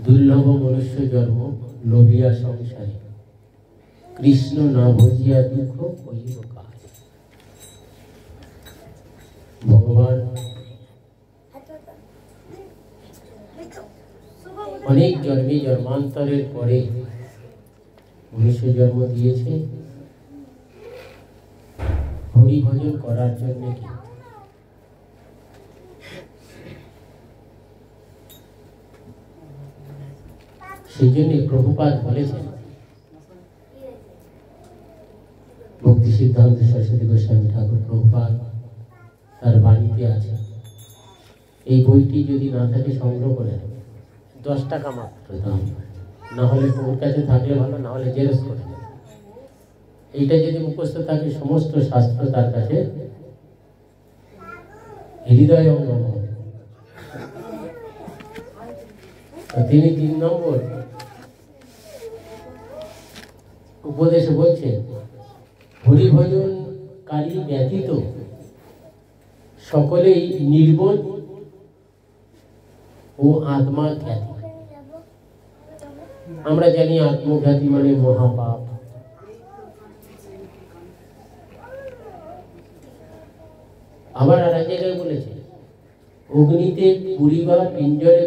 দুর্লভ মনুষ্য জন্ম লোভিয়া সংসারে, কৃষ্ণ না ভজিয়া দুঃখ কহিব কাজ। ভগবান অনেক জন্মে জন্মান্তরের পরে মনুষ্য জন্ম দিয়েছে হরি ভজন করার জন্য। সেই জন্য প্রভুপাদ বলেছেন, ভক্তি সিদ্ধান্ত সরস্বতী গোস্বামী ঠাকুর প্রভুপাদ তার বাড়িতে আছে, এই বইটি যদি না থাকে সংগ্রহ করে 10 টাকা মাত্র দাম, না হলে ওর কাছে থাকলে ভালো, না হলে জেরক্স করে। এইটা যদি মুখস্থ থাকে সমস্ত শাস্ত্র তার কাছে হৃদয় অঙ্গম হবে। তিনি 3 নম্বর উপদেশে বলছেন, হরিভজনকারী ব্যতীত সকলেই নির্বোধ ও আত্মাখ্যাতি। আমরা জানি আত্মখ্যাতি মানে মহাপাপ। আবার আর এক জায়গায় বলেছে, অগ্নিতে পুরিবার পিঞ্জরে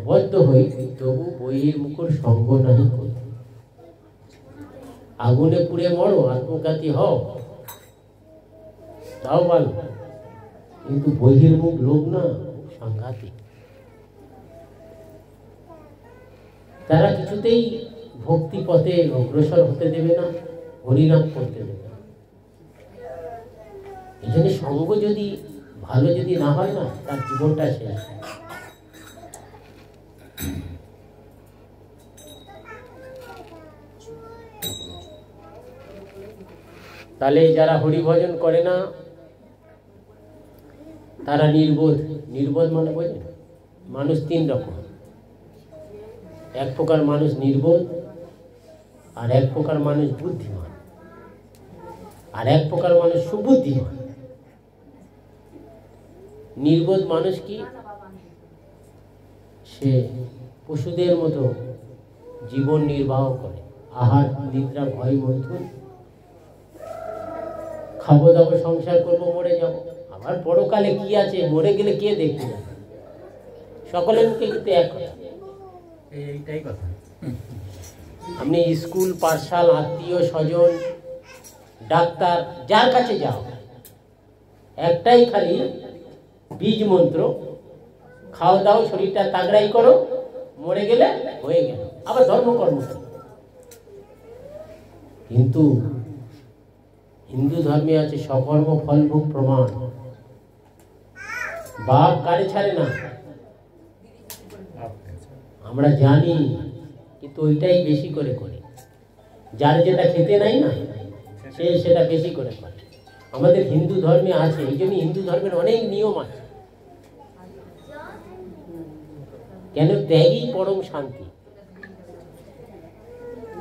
বদ্ধ হই, তবু বইয়ের মুখর সঙ্গ নাহি করি। আগুনে পুড়ে মরো, আত্মঘাতী হও, তাও ভালো, কিন্তু বহির্মুখ লোক না সাংঘাতিক। তারা কিছুতেই ভক্তি পথে অগ্রসর হতে দেবে না, হরিনাম করতে দেবে না। এই জন্য সঙ্গ যদি ভালো যদি না হয় না, তার জীবনটা শেষ। তাহলে যারা হরিভজন করে না তারা নির্বোধ। নির্বোধ মানে বোঝেন, মানুষ তিন রকম। এক প্রকার মানুষ নির্বোধ, আর এক প্রকার মানুষ বুদ্ধিমান, আর এক প্রকার মানুষ সুবুদ্ধিমান। নির্বোধ মানুষ কি? সে পশুদের মতো জীবন নির্বাহ করে, আহার নিদ্রা ভয় মৈথুন, খাবো দাবো সংসার করবো মরে যাবো, আবার পরকালে কি আছে, মরে গেলে কে দেখতে যাবে? সকলের মুখে কিন্তু এক কথা, এইটাই কথা। আপনি স্কুল, পাঠশালা, আত্মীয় স্বজন, ডাক্তার, যার কাছে যাও, একটাই খালি বীজ মন্ত্র, খাও দাও, শরীরটা তাগড়াই করো, মরে গেলে হয়ে গেল, আবার ধর্মকর্ম। কিন্তু হিন্দু ধর্মে আছে সকর্ম ফলভোগ প্রমাণ। বাপ কারে ছাড়ে না আমরা জানি, কিন্তু ওইটাই বেশি করে করে। যার যেটা খেতে নাই না, সে সেটা বেশি করে করে। আমাদের হিন্দু ধর্মে আছে, এই জন্য হিন্দু ধর্মের অনেক নিয়ম আছে। কেন? ত্যাগই পরম শান্তি।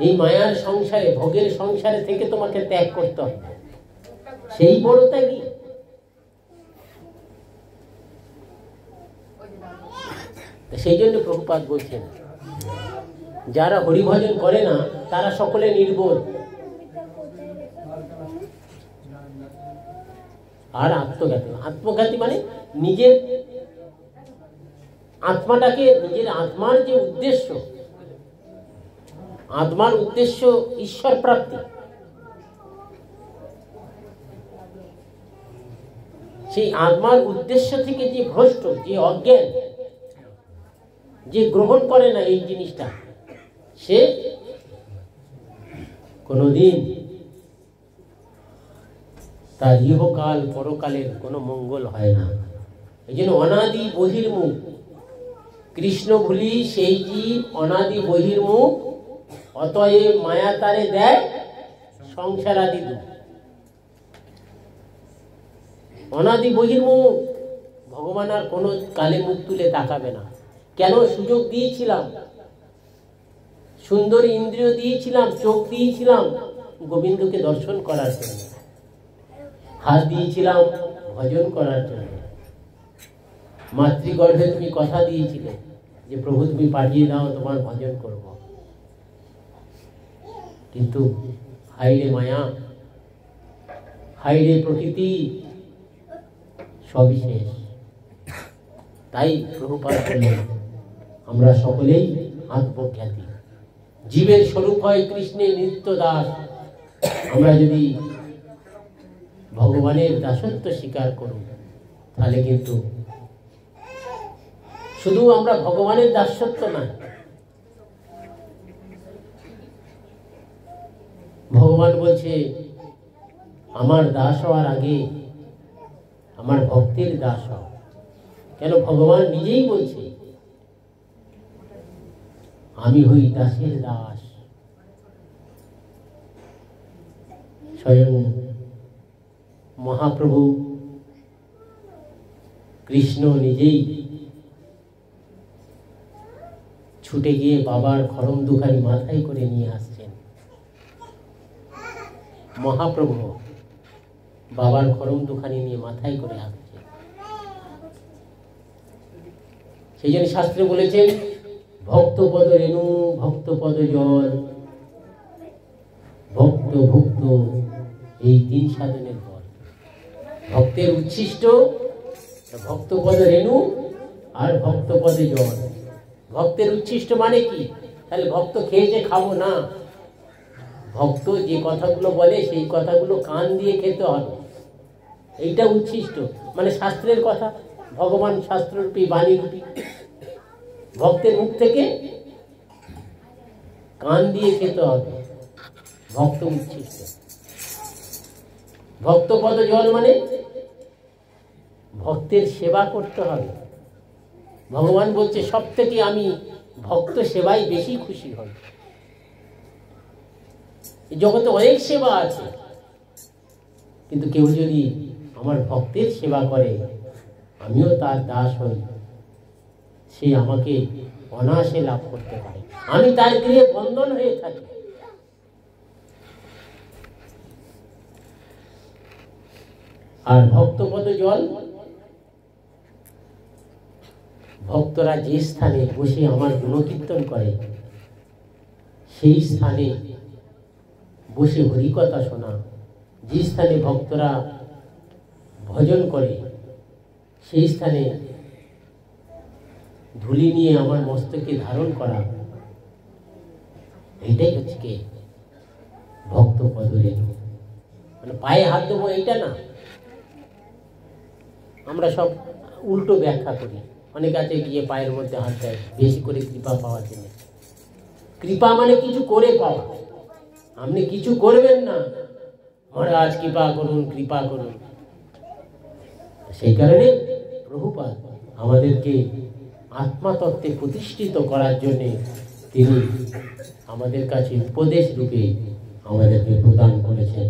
এই মায়ার সংসারে, ভোগের সংসারে থেকে তোমাকে ত্যাগ করতে হবে, সেই বড় ত্যাগই। সেই জন্য প্রভুপাদ বলছেন, যারা হরিভজন করে না তারা সকলে নির্বোধ। আর আত্মঘাতী, আত্মঘাতী মানে নিজের আত্মাটাকে, নিজের আত্মার যে উদ্দেশ্য, আত্মার উদ্দেশ্য ঈশ্বর প্রাপ্তি, সেই আত্মার উদ্দেশ্য থেকে যে ভ্রষ্ট, যে অজ্ঞান, যে গ্রহণ করে না এই জিনিসটা, সে কোনদিন তার ইহকাল পরকালের কোনো মঙ্গল হয় না। এই জন্য অনাদি বহির্মুখ, কৃষ্ণ ভুলি সেই জীব অনাদি বহির্মুখ, অতএব মায়া তারে দেয় সংসার আদি দুঃখ। অনাদি বহির্মুখ, ভগবান আর কোনো কালে মুখ তুলে তাকাবে না। কেন? সুযোগ দিয়েছিলাম, সুন্দর ইন্দ্রিয় দিয়েছিলাম, চোখ দিয়েছিলাম গোবিন্দকে দর্শন করার জন্য, হাত দিয়েছিলাম ভজন করার জন্য, মাতৃগর্ভে তুমি কথা দিয়েছিলে যে প্রভু তুমি পাঠিয়ে দাও, তোমার ভজন করব। কিন্তু হাইরে মায়া, হাইরে প্রকৃতি, সবই শেষ। তাই প্রভুপাদ বললেন, আমরা সকলেই আত্মজ্ঞাতী। জীবের স্বরূপ হয় কৃষ্ণের নিত্য দাস। আমরা যদি ভগবানের দাসত্ব স্বীকার করব, তাহলে কিন্তু শুধু আমরা ভগবানের দাসত্ব না, ভগবান বলছে আমার দাস হওয়ার আগে আমার ভক্তের দাস হও। কেন? ভগবান নিজেই বলছে আমি হই দাসের দাস। স্বয়ং মহাপ্রভু কৃষ্ণ নিজেই ছুটে গিয়ে বাবার খড়ম দুখানি মাথায় করে নিয়ে আসছেন। মহাপ্রভু বাবার খড়ম দুখানি নিয়ে মাথায় করে আসছেন। সেই জন্য শাস্ত্রে বলেছেন, ভক্তপদ রেণু ভক্তপদ জল, ভক্ত ভুক্ত এই তিন সাধনের ফল। ভক্তের উচ্ছিষ্ট ভক্তপদ রেণু আর ভক্তপদে জল। ভক্তের উচ্ছিষ্ট মানে কি? তাহলে ভক্ত খেয়েছে খাবো না, ভক্ত যে কথাগুলো বলে সেই কথাগুলো কান দিয়ে খেতে হবে, এইটা উচ্ছিষ্ট। মানে শাস্ত্রের কথা, ভগবান শাস্ত্ররূপী বাণীরূপী, ভক্তের মুখ থেকে কান দিয়ে খেতে হবে, ভক্ত উচ্ছিষ্ট। ভক্তপদ জল মানে ভক্তের সেবা করতে হবে। ভগবান বলছে সব থেকে আমি ভক্ত সেবায় বেশি খুশি হন। এই জগতে অনেক সেবা আছে, কিন্তু কেউ যদি আমার ভক্তের সেবা করে, আমিও তার দাস হই, সে আমাকে অনায়াসে লাভ করতে পারে, আমি তার গৃহে বন্ধন হয়ে থাকি। আর ভক্তপদ জল, ভক্তরা যে স্থানে বসে আমার গুণকীর্তন করে, সেই স্থানে বসে হরিকথা শোনা, যে স্থানে ভক্তরা ভজন করে, সেই স্থানে ধুলি নিয়ে আমার মস্তকে ধারণ করা, এটাই হচ্ছে কি ভক্ত পদরেণু। মানে পায়ে হাত দেবো এইটা না, আমরা সব উল্টো ব্যাখ্যা করি। অনেক আছে গিয়ে পায়ের মধ্যে হাত দেয় বেশি করে কৃপা পাওয়ার জন্য। কৃপা মানে কিছু করে পাওয়া। আপনি কিছু করবেন না, মহারাজ কৃপা করুন, কৃপা করুন। সেই কারণে প্রভুপাদ আমাদেরকে আত্মাতত্ত্বে প্রতিষ্ঠিত করার জন্য তিনি আমাদের কাছে উপদেশ রূপে আমাদেরকে প্রদান করেছেন।